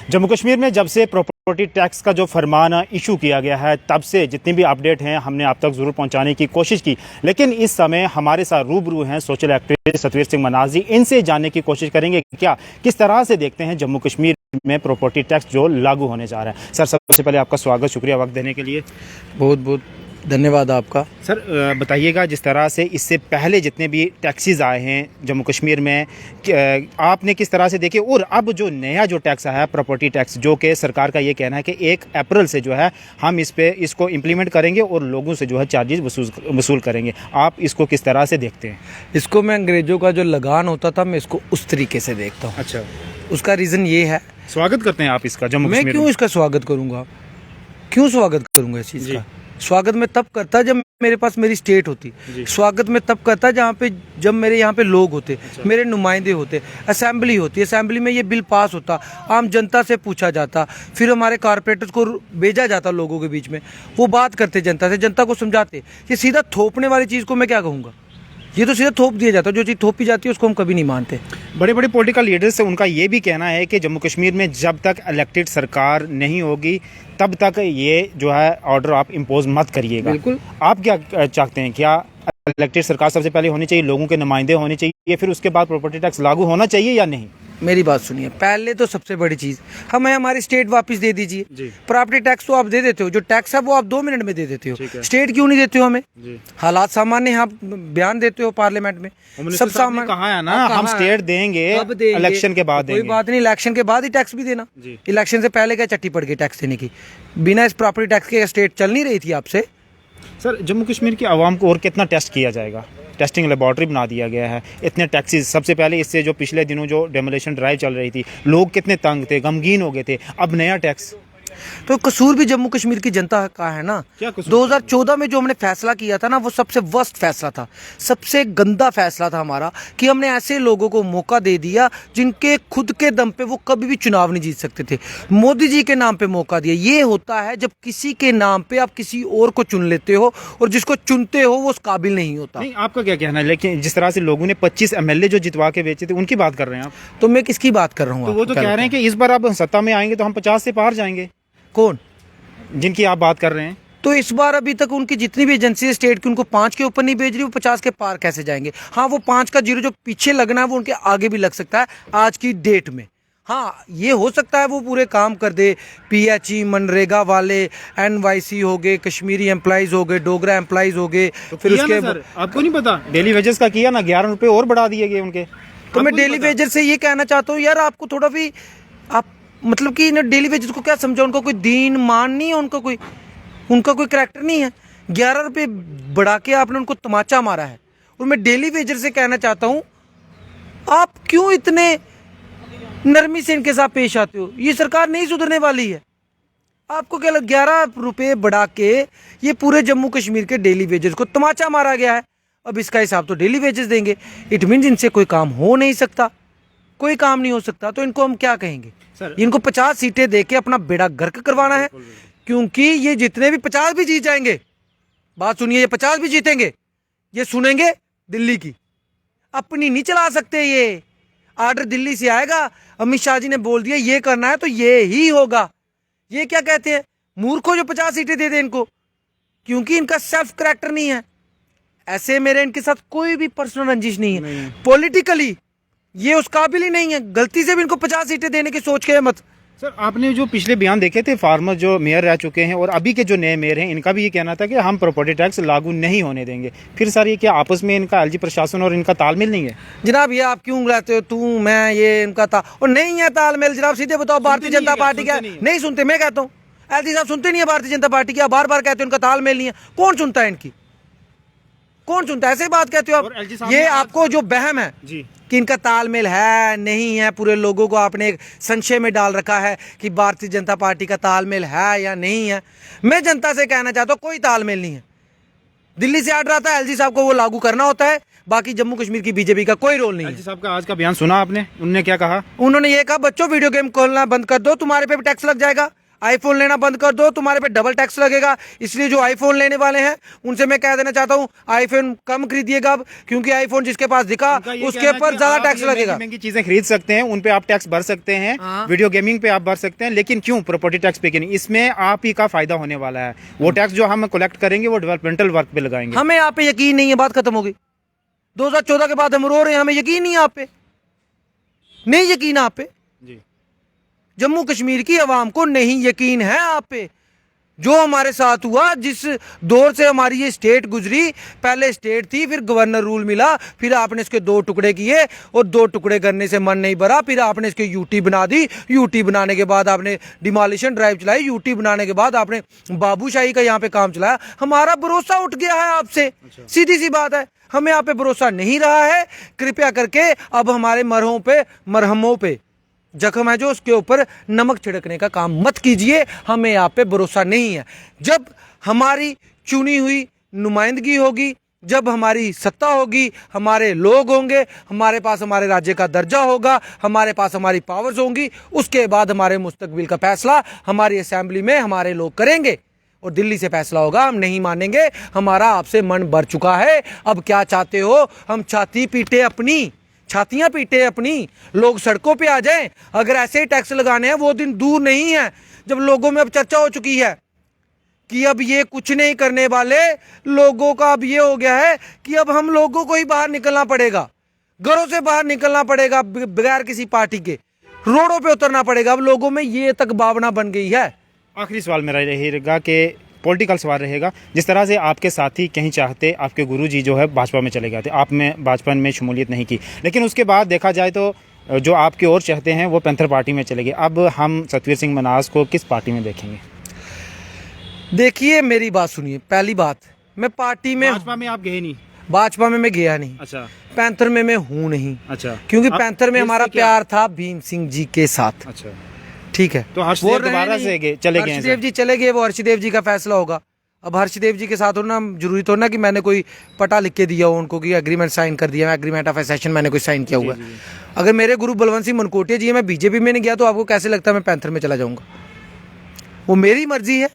जम्मू कश्मीर में जब से प्रॉपर्टी टैक्स का जो फरमान इशू किया गया है तब से जितनी भी अपडेट हैं हमने आप तक ज़रूर पहुंचाने की कोशिश की, लेकिन इस समय हमारे साथ रूबरू हैं सोशल एक्टिविस्ट सतवीर सिंह मनाजी। इनसे जानने की कोशिश करेंगे क्या किस तरह से देखते हैं जम्मू कश्मीर में प्रॉपर्टी टैक्स जो लागू होने जा रहा है। सर, सबसे पहले आपका स्वागत, शुक्रिया वक्त देने के लिए। बहुत बहुत धन्यवाद आपका। सर बताइएगा, जिस तरह से इससे पहले जितने भी टैक्सेस आए हैं जम्मू कश्मीर में, आपने किस तरह से देखे, और अब जो नया जो टैक्स आया है प्रॉपर्टी टैक्स, जो कि सरकार का ये कहना है कि 1 अप्रैल से जो है हम इसको इम्प्लीमेंट करेंगे और लोगों से जो है चार्जेस वसूल करेंगे, आप इसको किस तरह से देखते हैं? इसको मैं अंग्रेज़ों का जो लगान होता था मैं इसको उस तरीके से देखता हूँ। अच्छा, उसका रीज़न ये है। स्वागत करते हैं आप इसका जम्मू कश्मीर मैं क्यों इसका स्वागत करूँगा? क्यों स्वागत करूँगा इस चीज़ का? स्वागत मैं तब करता जब मेरे पास मेरी स्टेट होती। स्वागत मैं तब करता जब मेरे यहाँ पे लोग होते। अच्छा। मेरे नुमाइंदे होते, असेंबली होती, असेंबली में ये बिल पास होता, आम जनता से पूछा जाता, फिर हमारे कारपोरेटर्स को भेजा जाता लोगों के बीच में, वो बात करते जनता से, जनता को समझाते। ये सीधा थोपने वाली चीज़ को मैं क्या कहूँगा? ये तो सीधा थोप दिया जाता है। जो चीज़ थोपी जाती है उसको हम कभी नहीं मानते। बड़े बड़े पॉलिटिकल लीडर्स से उनका ये भी कहना है कि जम्मू कश्मीर में जब तक इलेक्टेड सरकार नहीं होगी तब तक ये जो है ऑर्डर आप इम्पोज मत करिएगा। बिल्कुल। आप क्या चाहते हैं? क्या इलेक्टेड सरकार सबसे पहले होनी चाहिए, लोगों के नुमाइंदे होने चाहिए, फिर उसके बाद प्रॉपर्टी टैक्स लागू होना चाहिए या नहीं? मेरी बात सुनिए, पहले तो सबसे बड़ी चीज़ हमें हमारी स्टेट वापस दे दीजिए। प्रॉपर्टी टैक्स तो आप दे देते हो, जो टैक्स है वो आप 2 मिनट में दे देते हो, स्टेट क्यों नहीं देते हो हमें? हालात सामान्य, आप बयान देते हो पार्लियामेंट में, सब सामान कहा है ना, हम स्टेट देंगे इलेक्शन के बाद। कोई बात नहीं, इलेक्शन के बाद ही टैक्स भी देना। इलेक्शन से पहले क्या चट्टी पड़ गई टैक्स देने की? बिना इस प्रॉपर्टी टैक्स के स्टेट चल नहीं रही थी आपसे। सर, जम्मू कश्मीर की आवाम को और कितना टेस्ट किया जाएगा? टेस्टिंग लेबॉर्ट्री बना दिया गया है, इतने टैक्सेस। सबसे पहले इससे जो पिछले दिनों जो डेमोलिशन ड्राइव चल रही थी, लोग कितने तंग थे, गमगीन हो गए थे, अब नया टैक्स। तो कसूर भी जम्मू कश्मीर की जनता का है ना। 2014 में जो हमने फैसला किया था ना, वो सबसे वर्स्ट फैसला था, सबसे गंदा फैसला था हमारा, कि हमने ऐसे लोगों को मौका दे दिया जिनके खुद के दम पे वो कभी भी चुनाव नहीं जीत सकते थे। मोदी जी के नाम पे मौका दिया। ये होता है जब किसी के नाम पे आप किसी और को चुन लेते हो और जिसको चुनते हो वो उस काबिल नहीं होता। नहीं, आपका क्या कहना है? लेकिन जिस तरह से लोगों ने 25 MLA जो जितवा के बेचे थे, उनकी बात कर रहे हैं आप? तो मैं किसकी बात कर रहा हूँ? तो वो तो कह रहे हैं कि इस बार आप सत्ता में आएंगे तो हम 50 से पार जाएंगे। कौन? जिनकी आप बात कर रहे हैं। तो इस बार अभी तक उनकी जितनी भी एजेंसी है स्टेट की, उनको 5 के ऊपर नहीं भेज रही, वो 50 के पार कैसे जाएंगे? हाँ, वो 5 का जीरो जो पीछे लगना है वो उनके आगे भी लग सकता है आज की डेट में। हाँ, ये हो सकता है वो पूरे काम कर दे, PHE, मनरेगा वाले, NYC हो गए, कश्मीरी एम्प्लॉइज हो गए, डोगरा एम्प्लॉइज हो गए। तो फिर उसके आपको नहीं पता डेली वेजेस का किया ना, 11 रुपए और बढ़ा दिए गए उनके। तो मैं डेली वेजेस से ये कहना चाहता हूँ यार, आपको थोड़ा भी आप मतलब कि ना डेली वेजेस को क्या समझा, उनका कोई दीन मान नहीं है, उनका कोई करैक्टर नहीं है। 11 रुपये बढ़ा के आपने उनको तमाचा मारा है। और मैं डेली वेजर से कहना चाहता हूँ, आप क्यों इतने नरमी से इनके साथ पेश आते हो? ये सरकार नहीं सुधरने वाली है। आपको क्या लग 11 रुपये बढ़ा के ये पूरे जम्मू कश्मीर के डेली वेजेस को तमाचा मारा गया है। अब इसका हिसाब तो डेली वेजेस देंगे। इट मीन्स इनसे कोई काम हो नहीं सकता, कोई काम नहीं हो सकता। तो इनको हम क्या कहेंगे? इनको 50 सीटें देके अपना बेड़ा गर्क करवाना है, क्योंकि ये जितने भी 50 भी जीत जाएंगे, बात सुनिए, ये 50 भी जीतेंगे, ये सुनेंगे दिल्ली की, अपनी नहीं चला सकते। ये आर्डर दिल्ली से आएगा, अमित शाह जी ने बोल दिया ये करना है तो ये ही होगा। ये क्या कहते हैं, मूर्खों जो 50 सीटें दे दे इनको, क्योंकि इनका सेल्फ करैक्टर नहीं है। ऐसे मेरे इनके साथ कोई भी पर्सनल रंजिश नहीं है, पॉलिटिकली ये उस काबिल ही नहीं है। गलती से भी इनको 50 सीटें देने की सोच के मत। सर, आपने जो पिछले बयान देखे थे, फार्मर जो मेयर रह चुके हैं और अभी के जो नए मेयर हैं, इनका भी ये कहना था कि हम प्रॉपर्टी टैक्स लागू नहीं होने देंगे। फिर सर, ये क्या आपस में इनका LG प्रशासन और इनका तालमेल नहीं है? जनाब, ये आप क्यों रहते हो, तू मैं, ये इनका और नहीं है तालमेल। जनाब सीधे बताओ, भारतीय जनता पार्टी का नहीं सुनते? मैं कहता हूँ LG साहब सुनते नहीं है भारतीय जनता पार्टी की, बार बार कहते हो इनका तालमेल नहीं है। कौन सुनता है इनकी? कौन सुनता है? ऐसे ही बात कहते हो आप। ये आपको जो बहम है जी कि इनका तालमेल है नहीं है, पूरे लोगों को आपने एक संशय में डाल रखा है कि भारतीय जनता पार्टी का तालमेल है या नहीं है। मैं जनता से कहना चाहता हूँ कोई तालमेल नहीं है। दिल्ली से आर्डर आता है, LG साहब को वो लागू करना होता है, बाकी जम्मू कश्मीर की बीजेपी का कोई रोल नहीं है। LG साहब का आज का बयान सुना आपने? उन्होंने क्या कहा? उन्होंने ये कहा, बच्चों वीडियो गेम खोलना बंद कर दो, तुम्हारे पे भी टैक्स लग जाएगा। आईफोन लेना बंद कर दो, तुम्हारे पे डबल टैक्स लगेगा। इसलिए जो आईफोन लेने वाले हैं उनसे मैं कह देना चाहता हूं, आईफोन कम खरीदिएगा अब, क्योंकि आईफोन जिसके पास दिखा उसके ऊपर ज्यादा टैक्स लगेगा। महंगी चीजें खरीद सकते हैं, उन पे आप टैक्स भर सकते हैं, वीडियो गेमिंग पे आप भर सकते हैं, लेकिन क्यों प्रॉपर्टी टैक्स पे क्यों नहीं? इसमें आप ही का फायदा होने वाला है। वो टैक्स जो हम कलेक्ट करेंगे वो डेवलपमेंटल वर्क पे लगाएंगे। हमें आप पे यकीन नहीं है, बात खत्म हो गई। 2014 के बाद हम रो रहे हैं, हमें यकीन नहीं है आप पे, नहीं यकीन आप पे। जी। जम्मू कश्मीर की आवाम को नहीं यकीन है आप पे। जो हमारे साथ हुआ, जिस दौर से हमारी ये स्टेट गुजरी, पहले स्टेट थी, फिर गवर्नर रूल मिला, फिर आपने इसके 2 टुकड़े किए, और 2 टुकड़े करने से मन नहीं भरा, फिर आपने इसके यूटी बना दी। यूटी बनाने के बाद आपने डिमोलिशन ड्राइव चलाई, यूटी बनाने के बाद आपने बाबूशाही का यहाँ पे काम चलाया। हमारा भरोसा उठ गया है आपसे, सीधी सी बात है, हमें आप पे भरोसा नहीं रहा है। कृपया करके अब हमारे मरहमों पे जख्म है जो, उसके ऊपर नमक छिड़कने का काम मत कीजिए। हमें आप पे भरोसा नहीं है। जब हमारी चुनी हुई नुमाइंदगी होगी, जब हमारी सत्ता होगी, हमारे लोग होंगे, हमारे पास हमारे राज्य का दर्जा होगा, हमारे पास हमारी पावर्स होंगी, उसके बाद हमारे मुस्तकबिल का फैसला हमारी असेंबली में हमारे लोग करेंगे और दिल्ली से फैसला होगा। हम नहीं मानेंगे, हमारा आपसे मन भर चुका है। अब क्या चाहते हो? हम छाती पीटे अपनी, छातियां पीटे अपनी, लोग सड़कों पे आ जाएं। अगर ऐसे ही टैक्स लगाने हैं, वो दिन दूर नहीं है जब लोगों में अब चर्चा हो चुकी है कि अब ये कुछ नहीं करने वाले। लोगों का अब ये हो गया है कि अब हम लोगों को ही बाहर निकलना पड़ेगा, घरों से बाहर निकलना पड़ेगा, बगैर किसी पार्टी के रोडों पे उतरना पड़ेगा। अब लोगों में ये तक भावना बन गई है। आखिरी सवाल मेरा रहेगा कि पॉलिटिकल सवाल रहेगा, जिस तरह से आपके साथी कहीं चाहते आपके गुरुजी जो है भाजपा में चले गए थे, आपने भाजपा में शमूलियत नहीं की, लेकिन उसके बाद देखा जाए तो जो आपके और चाहते हैं वो पैंथर पार्टी में चले गए। अब हम सतवीर सिंह मनाज को किस पार्टी में देखेंगे? देखिए मेरी बात सुनिए, पहली बात, मैं पार्टी में, भाजपा में आप गए नहीं? भाजपा में मैं गया नहीं। अच्छा। पैंथर में मैं हूँ नहीं। अच्छा। क्योंकि पैंथर में हमारा प्यार था भीम सिंह जी के साथ। अच्छा, ठीक है। तो हर्षदेव दोबारा से चले गए? हर्षदेव जी चले गए, वो हर्षदेव जी का फैसला होगा। अब हर्षदेव जी के साथ होना जरूरी तो ना कि मैंने कोई पटा लिख के दिया हो उनको कि एग्रीमेंट साइन कर दिया, एग्रीमेंट ऑफ एसेशन मैंने कोई साइन किया हुआ है। अगर मेरे गुरु बलवंत सिंह मनकोटिया जी, मैं बीजेपी में नहीं गया तो आपको कैसे लगता है मैं पैंथर में चला जाऊंगा? वो मेरी मर्जी है।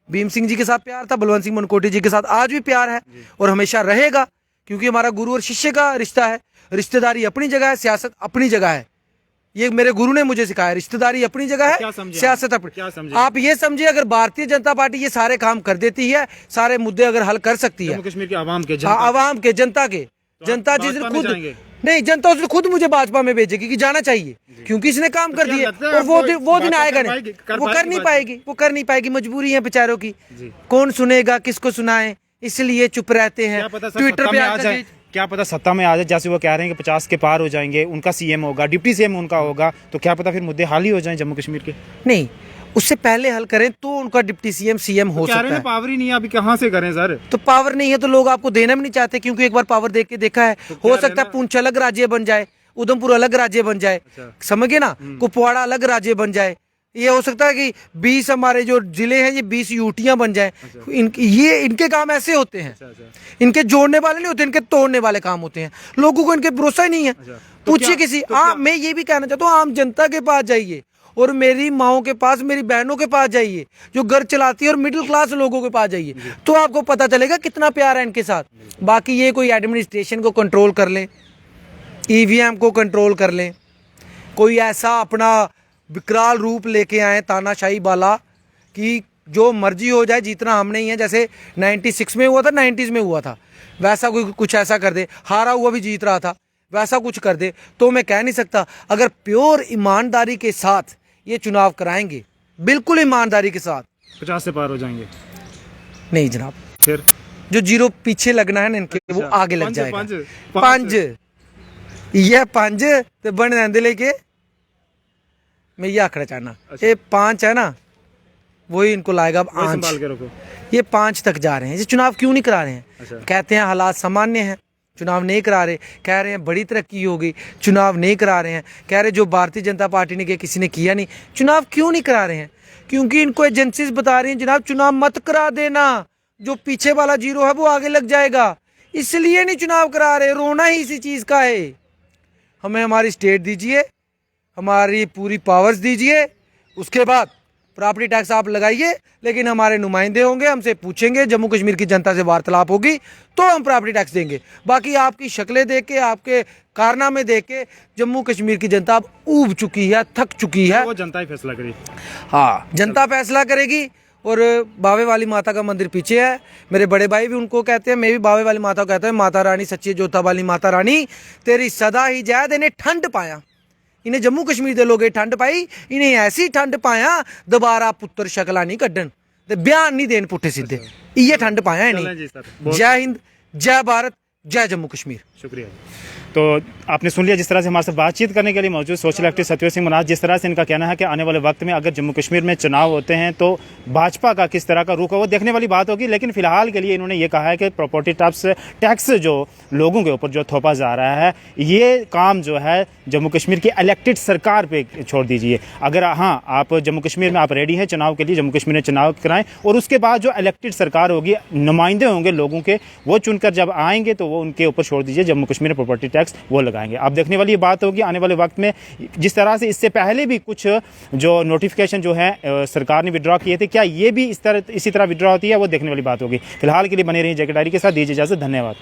भीम सिंह जी के साथ प्यार था, बलवंत सिंह मनकोटिया जी के साथ आज भी प्यार है और हमेशा रहेगा, क्योंकि हमारा गुरु और शिष्य का रिश्ता है। रिश्तेदारी अपनी जगह है, सियासत अपनी जगह है। ये मेरे गुरु ने मुझे सिखाया, रिश्तेदारी अपनी जगह है, सियासत अपनी। आप ये समझिए, अगर भारतीय जनता पार्टी ये सारे काम कर देती है, सारे मुद्दे अगर हल कर सकती है, जम्मू कश्मीर के आवाम के, जनता के, जनता जिस दिन खुद नहीं, जनता उस दिन खुद मुझे भाजपा में भेजेगी कि जाना चाहिए, क्योंकि इसने काम कर दिया। और वो दिन आएगा नहीं, वो कर नहीं पाएगी, मजबूरी है बेचारों की। कौन सुनेगा, किसको सुनाए, इसलिए चुप रहते हैं। ट्विटर पे आ जाए, क्या पता सत्ता में आ जाए, जैसे वो कह रहे हैं कि 50 के पार हो जाएंगे, उनका सीएम होगा, डिप्टी सीएम उनका होगा, तो क्या पता फिर मुद्दे हाल ही हो जाएं जम्मू कश्मीर के? नहीं, उससे पहले हल करें तो उनका डिप्टी सीएम हो सकता है। पावर ही नहीं है, अभी कहां से करें सर? तो पावर नहीं है तो लोग आपको देना भी नहीं चाहते, क्योंकि एक बार पावर देख के देखा है। हो सकता है पुंछ अलग राज्य बन जाए, उधमपुर अलग राज्य बन जाए, समझ गए ना, कुपवाड़ा अलग राज्य बन जाए। ये हो सकता है कि 20 हमारे जो जिले हैं ये 20 यूटियां बन जाए। इनके काम ऐसे होते हैं। इनके जोड़ने वाले नहीं होते, इनके तोड़ने वाले काम होते हैं। लोगों को इनके भरोसा ही नहीं है। पूछिए किसी, मैं ये भी कहना चाहता हूँ, आम जनता के पास जाइए और मेरी माओं के पास, मेरी बहनों के पास जाइए जो घर चलाती है, और मिडिल क्लास लोगों के पास जाइए, तो आपको पता चलेगा कितना प्यार है इनके साथ। बाकी ये कोई एडमिनिस्ट्रेशन को कंट्रोल कर लें, ईवीएम को कंट्रोल कर लें, कोई ऐसा अपना विकराल रूप लेके आए तानाशाही वाला कि जो मर्जी हो जाए, जीतना हमने ही है। जैसे 96 में हुआ था, 90s में हुआ था, वैसा कोई कुछ ऐसा कर दे, हारा हुआ भी जीत रहा था, वैसा कुछ कर दे, तो मैं कह नहीं सकता। अगर प्योर ईमानदारी के साथ ये चुनाव कराएंगे, बिल्कुल ईमानदारी के साथ, 50 से पार हो जाएंगे? नहीं जनाब, फिर जो जीरो पीछे लगना है ना इनके, वो आगे लग जाएगा। पंज तो बन रहते लेके मैं ये आंकड़ा चाहना, ये 5 है ना, वही इनको लाएगा। अब आंच, ये 5 तक जा रहे हैं। ये चुनाव क्यों नहीं करा रहे हैं? कहते हैं हालात सामान्य हैं, चुनाव नहीं करा रहे। कह रहे हैं बड़ी तरक्की हो गई, चुनाव नहीं करा रहे हैं। कह रहे जो भारतीय जनता पार्टी ने किया किसी ने किया नहीं। चुनाव क्यों नहीं करा रहे हैं? क्योंकि इनको एजेंसीज बता रही हैं जनाब चुनाव मत करा देना, जो पीछे वाला जीरो है वो आगे लग जाएगा, इसलिए नहीं चुनाव करा रहे। रोना ही इसी चीज़ का है। हमें हमारी स्टेट दीजिए, हमारी पूरी पावर्स दीजिए, उसके बाद प्रॉपर्टी टैक्स आप लगाइए, लेकिन हमारे नुमाइंदे होंगे, हमसे पूछेंगे, जम्मू कश्मीर की जनता से वार्तालाप होगी तो हम प्रॉपर्टी टैक्स देंगे। बाकी आपकी शक्लें देख के, आपके कारनामे देख के जम्मू कश्मीर की जनता अब ऊब चुकी है, थक चुकी है। वो जनता ही फैसला करेगी। हाँ, जनता फैसला करेगी। और बावे वाली माता का मंदिर पीछे है, मेरे बड़े भाई भी उनको कहते हैं, मैं भी बावे वाली माता को कहता हूँ, माता रानी सच्ची जोता वाली माता रानी तेरी सदा ही जैद। इन्हें ठंड पाया, इन्हें जम्मू कश्मीर के लोग ठंड पाई, इन्हें ऐसी ठंड पाया दोबारा पुत्र शकला नहीं कड्डन ते बयान नहीं देन पुट्ठे सीधे, ये ठंड पाया इन्हें। जय हिंद, जय भारत, जय जम्मू कश्मीर। शुक्रिया। तो आपने सुन लिया जिस तरह से हमारे साथ बातचीत करने के लिए मौजूद सोशल एक्टिविस्ट सतवीर सिंह मनाज, जिस तरह से इनका कहना है कि आने वाले वक्त में अगर जम्मू कश्मीर में चुनाव होते हैं तो भाजपा का किस तरह का रुख है वो देखने वाली बात होगी। लेकिन फिलहाल के लिए इन्होंने ये कहा है कि प्रॉपर्टी टैक्स जो लोगों के ऊपर जो थोपा जा रहा है, ये काम जो है जम्मू कश्मीर की इलेक्टेड सरकार पे छोड़ दीजिए। अगर हाँ आप जम्मू कश्मीर में आप रेडी हैं चुनाव के लिए, जम्मू कश्मीर में चुनाव कराएं और उसके बाद जो इलेक्टेड सरकार होगी, नुमाइंदे होंगे लोगों के, वो चुनकर जब आएंगे तो वो उनके ऊपर छोड़ दीजिए, जम्मू कश्मीर में प्रॉपर्टी टैक्स वो लगाएंगे। आप देखने वाली बात होगी आने वाले वक्त में, जिस तरह से इससे पहले भी कुछ जो नोटिफिकेशन जो है सरकार ने विड्रॉ किए थे, क्या ये भी इसी तरह विड्रॉ होती है, वो देखने वाली बात होगी। फिलहाल के लिए बने रहिए जेके डायरी के साथ, दीजिए इजाजत, धन्यवाद।